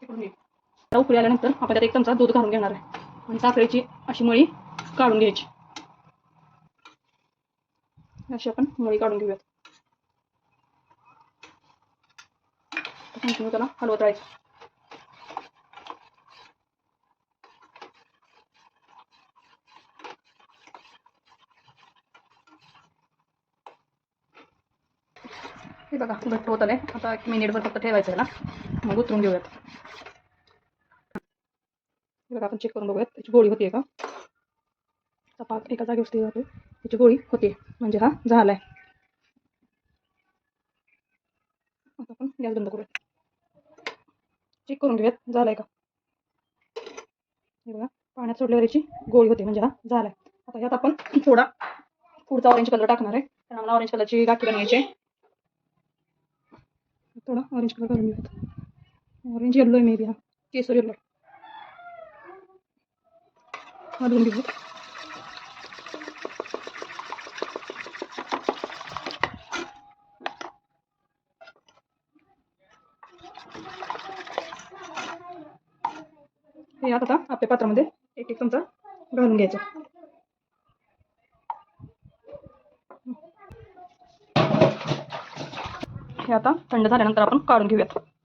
करून घे. उकळी आल्यानंतर आपण त्यात 1 चमचा दूध घालून घेणार आहे आणि साखरेची अशी मळी काढून घ्यायची. अशी आपण मळी काढून घेऊयात. कंटिन्यू त्याला हलवत राहायचं. हे बघा घट्ट होत आलंय. आता 1 मिनिटभर फक्त ठेवायचं याला, मग उतरून घेऊयात. हे बघा आपण चेक करून बघूयात त्याची गोळी होतीये का. पाक एका जागेवर स्थिर राहतो, त्याची गोळी होते म्हणजे हा झालाय. आता आपण गॅस बंद करूयात. चेक करून घेऊयात झालाय का. हे बघा पाण्यात सोडल्यावर याची गोळी होते म्हणजे हा झालाय. आता यात आपण थोडा पुढचा ऑरेंज कलर टाकणार आहे, कारण आम्हाला ऑरेंज कलरची गाठी बनवायची आहे. थोडा ऑरेंज कलर करून घेऊयात. ऑरेंज येल्लो आहे मे बी, हा केसर येल्लो घालून घेऊयात. हे आता आपल्या पात्रामध्ये 1 चमचा घालून घ्यायचं. हे आता थंड झाल्यानंतर आपण काढून घेऊयात.